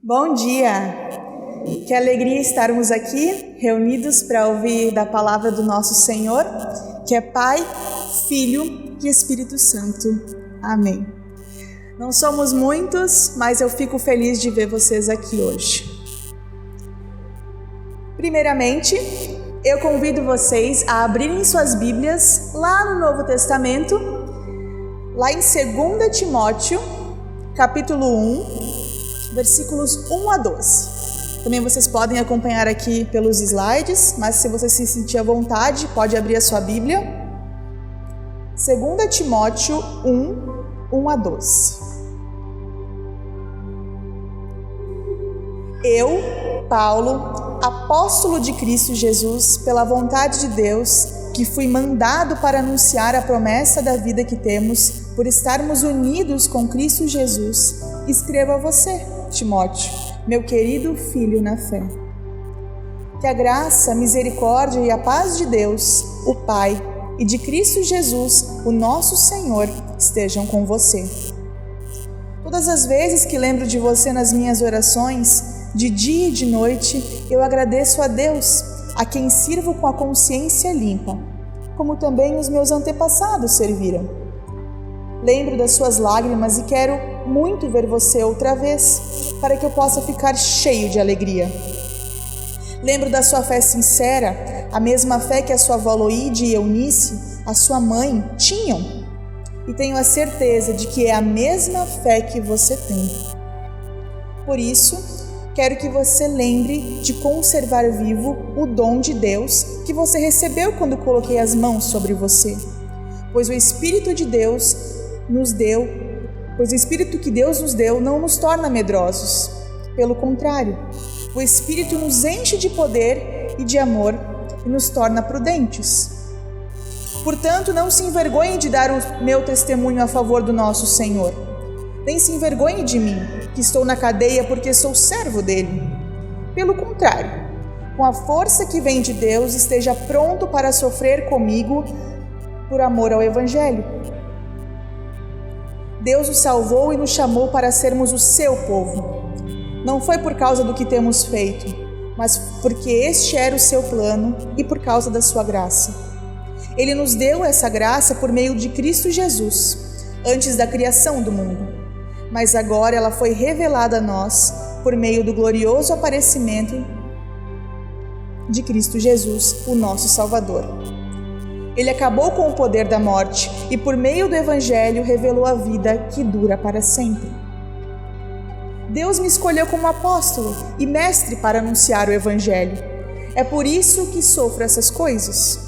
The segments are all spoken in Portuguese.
Bom dia! Que alegria estarmos aqui, reunidos para ouvir da palavra do nosso Senhor, que é Pai, Filho e Espírito Santo. Amém. Não somos muitos, mas eu fico feliz de ver vocês aqui hoje. Primeiramente, eu convido vocês a abrirem suas Bíblias lá no Novo Testamento, lá em 2 Timóteo, capítulo 1, versículos 1 a 12. Também vocês podem acompanhar aqui pelos slides, mas se você se sentir à vontade, pode abrir a sua Bíblia. 2 Timóteo 1 a 12. Eu, Paulo, apóstolo de Cristo Jesus, pela vontade de Deus, que fui mandado para anunciar a promessa da vida que temos por estarmos unidos com Cristo Jesus, escrevo a você, Timóteo, meu querido filho na fé. Que a graça, a misericórdia e a paz de Deus, o Pai, e de Cristo Jesus, o nosso Senhor, estejam com você. Todas as vezes que lembro de você nas minhas orações, de dia e de noite, eu agradeço a Deus, a quem sirvo com a consciência limpa, como também os meus antepassados serviram. Lembro das suas lágrimas e quero muito ver você outra vez, para que eu possa ficar cheio de alegria. Lembro da sua fé sincera, a mesma fé que a sua avó Loide e Eunice, a sua mãe, tinham. E tenho a certeza de que é a mesma fé que você tem. Por isso, quero que você lembre de conservar vivo o dom de Deus que você recebeu quando coloquei as mãos sobre você. Pois o Espírito que Deus nos deu não nos torna medrosos. Pelo contrário, o Espírito nos enche de poder e de amor e nos torna prudentes. Portanto, não se envergonhe de dar o meu testemunho a favor do nosso Senhor. Nem se envergonhe de mim, que estou na cadeia porque sou servo dele. Pelo contrário, com a força que vem de Deus, esteja pronto para sofrer comigo por amor ao Evangelho. Deus nos salvou e nos chamou para sermos o seu povo. Não foi por causa do que temos feito, mas porque este era o seu plano e por causa da sua graça. Ele nos deu essa graça por meio de Cristo Jesus, antes da criação do mundo. Mas agora ela foi revelada a nós por meio do glorioso aparecimento de Cristo Jesus, o nosso Salvador. Ele acabou com o poder da morte e, por meio do Evangelho, revelou a vida que dura para sempre. Deus me escolheu como apóstolo e mestre para anunciar o Evangelho. É por isso que sofro essas coisas.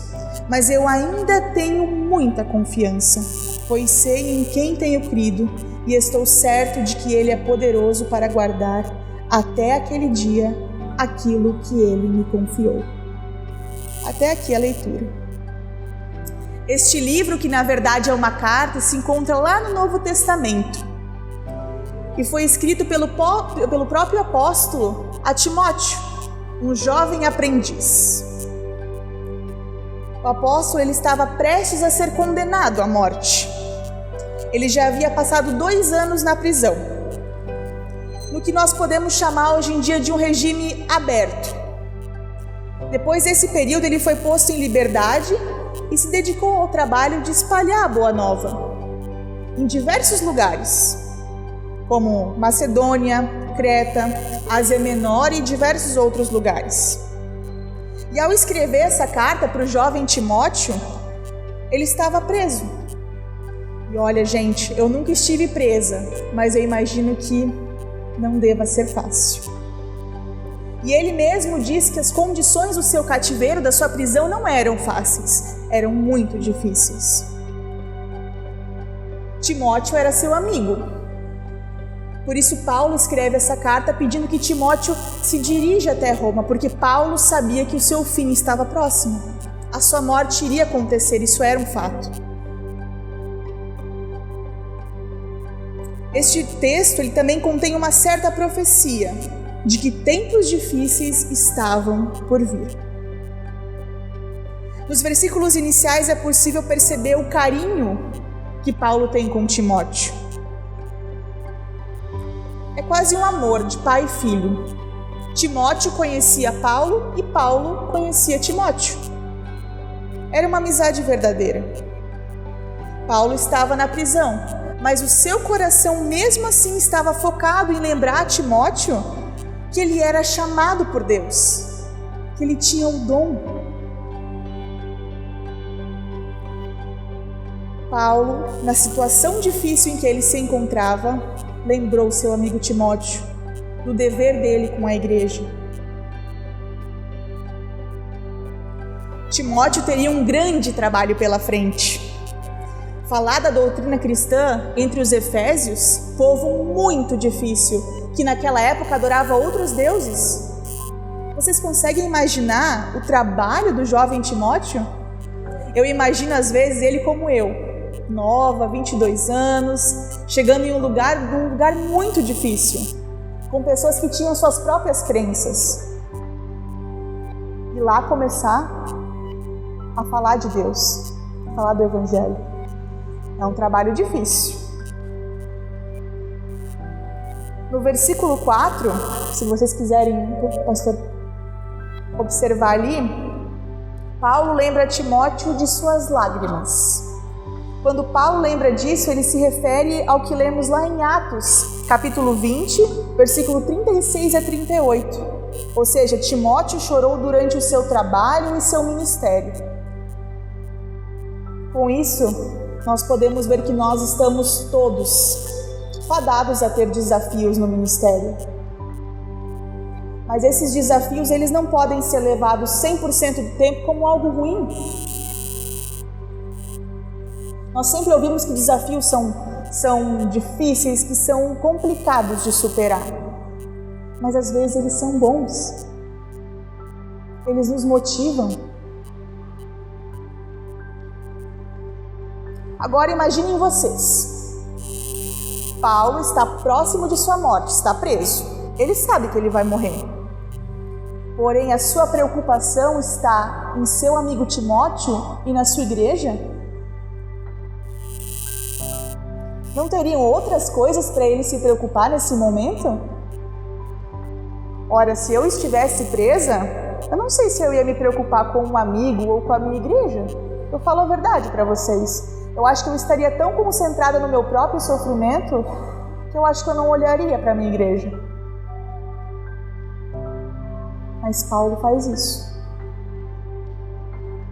Mas eu ainda tenho muita confiança, pois sei em quem tenho crido e estou certo de que Ele é poderoso para guardar até aquele dia aquilo que Ele me confiou. Até aqui a leitura. Este livro, que na verdade é uma carta, se encontra lá no Novo Testamento e foi escrito pelo próprio apóstolo a Timóteo, um jovem aprendiz. O apóstolo ele estava prestes a ser condenado à morte. Ele já havia passado 2 anos na prisão, no que nós podemos chamar hoje em dia de um regime aberto. Depois desse período, ele foi posto em liberdade e se dedicou ao trabalho de espalhar a boa nova em diversos lugares, como Macedônia, Creta, Ásia Menor e diversos outros lugares. E ao escrever essa carta para o jovem Timóteo, ele estava preso. E olha, gente, eu nunca estive presa, mas eu imagino que não deva ser fácil. E ele mesmo disse que as condições do seu cativeiro, da sua prisão, não eram fáceis, eram muito difíceis. Timóteo era seu amigo. Por isso Paulo escreve essa carta pedindo que Timóteo se dirija até Roma, porque Paulo sabia que o seu fim estava próximo. A sua morte iria acontecer, isso era um fato. Este texto ele também contém uma certa profecia de que tempos difíceis estavam por vir. Nos versículos iniciais é possível perceber o carinho que Paulo tem com Timóteo. É quase um amor de pai e filho. Timóteo conhecia Paulo e Paulo conhecia Timóteo. Era uma amizade verdadeira. Paulo estava na prisão, mas o seu coração mesmo assim estava focado em lembrar a Timóteo que ele era chamado por Deus, que ele tinha um dom. Paulo, na situação difícil em que ele se encontrava, lembrou seu amigo Timóteo do dever dele com a igreja. Timóteo teria um grande trabalho pela frente. Falar da doutrina cristã entre os efésios, povo muito difícil, que naquela época adorava outros deuses. Vocês conseguem imaginar o trabalho do jovem Timóteo? Eu imagino às vezes ele como eu, nova, 22 anos, chegando em um lugar muito difícil, com pessoas que tinham suas próprias crenças. E lá começar a falar de Deus, a falar do Evangelho. É um trabalho difícil. No versículo 4, se vocês quiserem, pastor, observar ali, Paulo lembra a Timóteo de suas lágrimas. Quando Paulo lembra disso, ele se refere ao que lemos lá em Atos, capítulo 20, versículo 36 a 38. Ou seja, Timóteo chorou durante o seu trabalho e seu ministério. Com isso, nós podemos ver que nós estamos todos fadados a ter desafios no ministério. Mas esses desafios, eles não podem ser levados 100% do tempo como algo ruim. Nós sempre ouvimos que desafios são difíceis, que são complicados de superar. Mas às vezes eles são bons. Eles nos motivam. Agora imaginem vocês. Paulo está próximo de sua morte, está preso. Ele sabe que ele vai morrer. Porém, a sua preocupação está em seu amigo Timóteo e na sua igreja? Não teriam outras coisas para ele se preocupar nesse momento? Ora, se eu estivesse presa, eu não sei se eu ia me preocupar com um amigo ou com a minha igreja. Eu falo a verdade para vocês. Eu acho que eu estaria tão concentrada no meu próprio sofrimento que eu acho que eu não olharia para a minha igreja. Mas Paulo faz isso.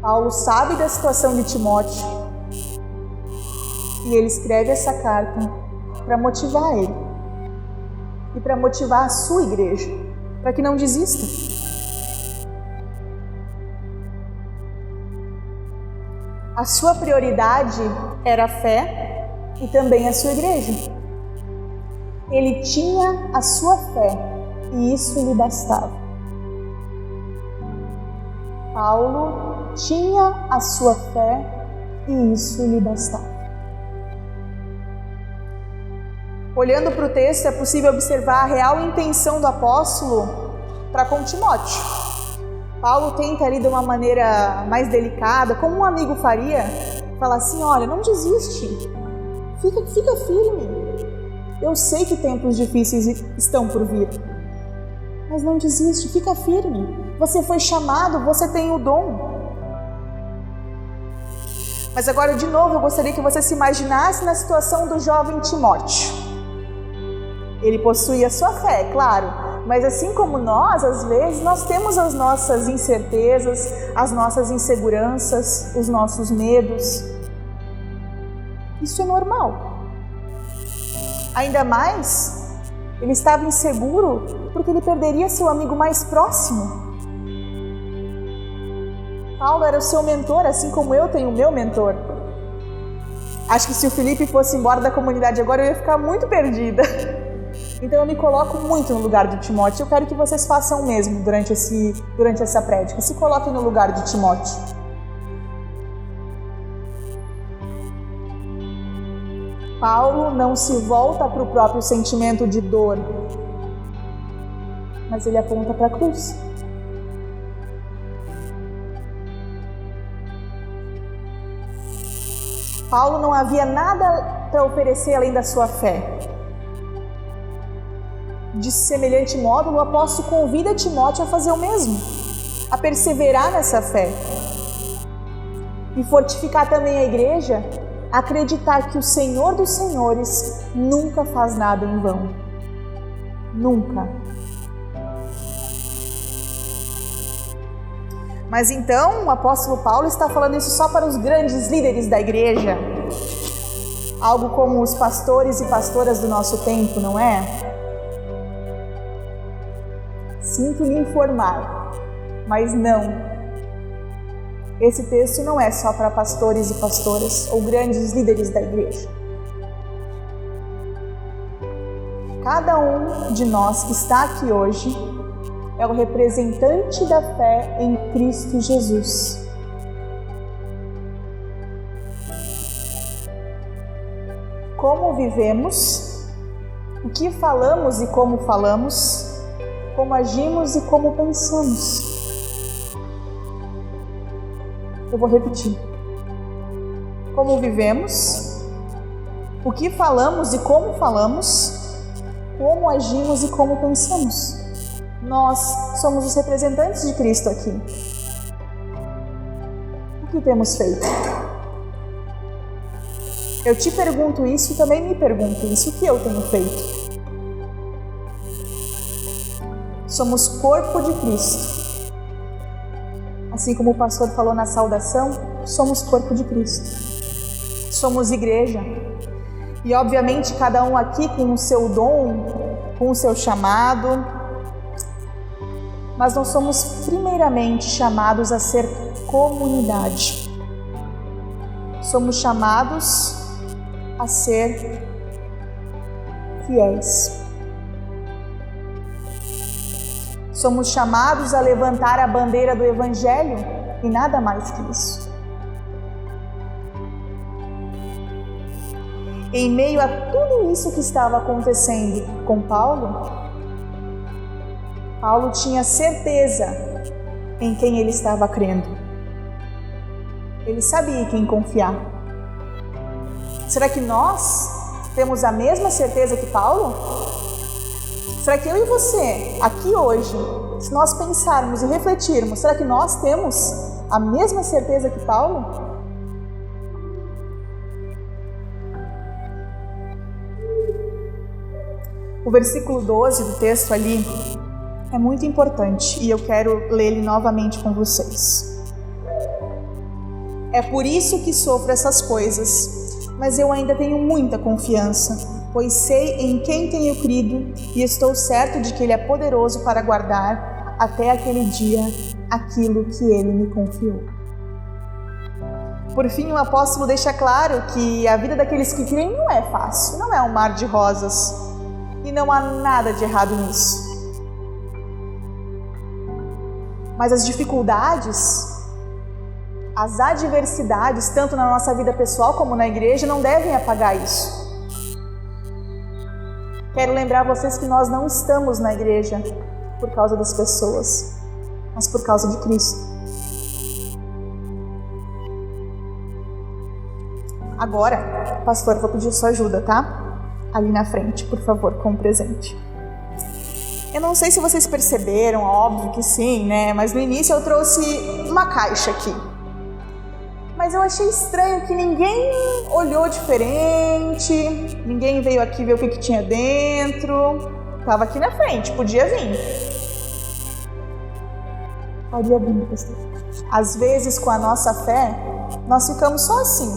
Paulo sabe da situação de Timóteo e ele escreve essa carta para motivar ele e para motivar a sua igreja, para que não desista. A sua prioridade era a fé e também a sua igreja. Ele tinha a sua fé e isso lhe bastava. Paulo tinha a sua fé e isso lhe bastava. Olhando para o texto, é possível observar a real intenção do apóstolo para com Timóteo. Paulo tenta ali de uma maneira mais delicada, como um amigo faria, falar assim: olha, não desiste, fica firme. Eu sei que tempos difíceis estão por vir, mas não desiste, fica firme. Você foi chamado, você tem o dom. Mas agora, de novo, eu gostaria que você se imaginasse na situação do jovem Timóteo. Ele possuía a sua fé, claro, mas assim como nós, às vezes, nós temos as nossas incertezas, as nossas inseguranças, os nossos medos. Isso é normal. Ainda mais, ele estava inseguro porque ele perderia seu amigo mais próximo. Paulo era o seu mentor, assim como eu tenho o meu mentor. Acho que se o Felipe fosse embora da comunidade agora, eu ia ficar muito perdida. Então eu me coloco muito no lugar de Timóteo. Eu quero que vocês façam o mesmo durante essa prédica. Se coloquem no lugar de Timóteo. Paulo não se volta para o próprio sentimento de dor, mas ele aponta para a cruz. Paulo não havia nada para oferecer além da sua fé. De semelhante modo, o apóstolo convida Timóteo a fazer o mesmo, a perseverar nessa fé. E fortificar também a igreja, a acreditar que o Senhor dos Senhores nunca faz nada em vão. Nunca. Mas então o apóstolo Paulo está falando isso só para os grandes líderes da igreja? Algo como os pastores e pastoras do nosso tempo, não é? Sinto lhe informar, mas não. Esse texto não é só para pastores e pastoras ou grandes líderes da igreja. Cada um de nós que está aqui hoje é o representante da fé em Cristo Jesus. Como vivemos, o que falamos e como falamos, como agimos e como pensamos. Eu vou repetir. Como vivemos, o que falamos e como falamos, como agimos e como pensamos. Nós somos os representantes de Cristo aqui. O que temos feito? Eu te pergunto isso e também me pergunto isso. O que eu tenho feito? Somos corpo de Cristo. Assim como o pastor falou na saudação, somos corpo de Cristo. Somos igreja. E obviamente cada um aqui com o seu dom, com o seu chamado. Mas nós somos primeiramente chamados a ser comunidade. Somos chamados a ser fiéis. Somos chamados a levantar a bandeira do Evangelho e nada mais que isso. Em meio a tudo isso que estava acontecendo com Paulo, Paulo tinha certeza em quem ele estava crendo. Ele sabia em quem confiar. Será que nós temos a mesma certeza que Paulo? Será que eu e você, aqui hoje, se nós pensarmos e refletirmos, será que nós temos a mesma certeza que Paulo? O versículo 12 do texto ali é muito importante e eu quero ler ele novamente com vocês. É por isso que sofro essas coisas, mas eu ainda tenho muita confiança, pois sei em quem tenho crido e estou certo de que Ele é poderoso para guardar até aquele dia aquilo que Ele me confiou. Por fim, o apóstolo deixa claro que a vida daqueles que creem não é fácil, não é um mar de rosas e não há nada de errado nisso. Mas as dificuldades, as adversidades, tanto na nossa vida pessoal como na igreja, não devem apagar isso. Quero lembrar vocês que nós não estamos na igreja por causa das pessoas, mas por causa de Cristo. Agora, pastor, vou pedir sua ajuda, tá? Ali na frente, por favor, com o presente. Eu não sei se vocês perceberam, óbvio que sim, né? Mas no início eu trouxe uma caixa aqui. Mas eu achei estranho que ninguém olhou diferente, ninguém veio aqui ver o que tinha dentro. Tava aqui na frente, podia vir. Podia vir, pastor. Às vezes, com a nossa fé, nós ficamos só assim,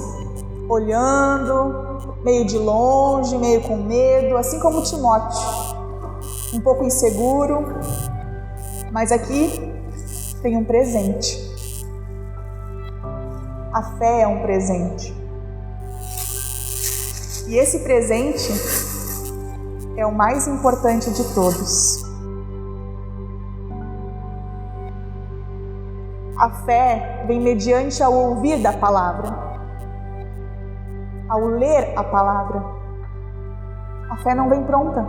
olhando, meio de longe, meio com medo, assim como Timóteo, um pouco inseguro. Mas aqui tem um presente. A fé é um presente. E esse presente é o mais importante de todos. A fé vem mediante ao ouvir da palavra, ao ler a palavra. A fé não vem pronta.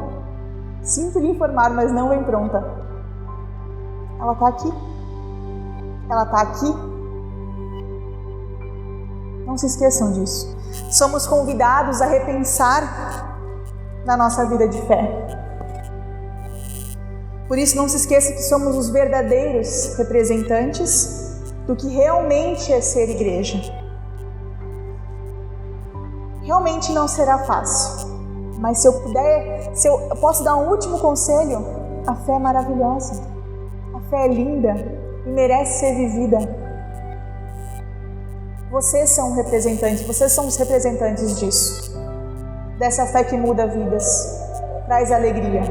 Sinto lhe informar, mas não vem pronta. Ela está aqui. Ela está aqui. Não se esqueçam disso. Somos convidados a repensar na nossa vida de fé. Por isso, não se esqueça que somos os verdadeiros representantes do que realmente é ser igreja. Realmente não será fácil, mas se eu posso dar um último conselho, a fé é maravilhosa, a fé é linda e merece ser vivida. Vocês são os representantes disso, dessa fé que muda vidas, traz alegria.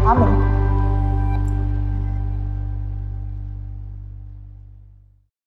Amém.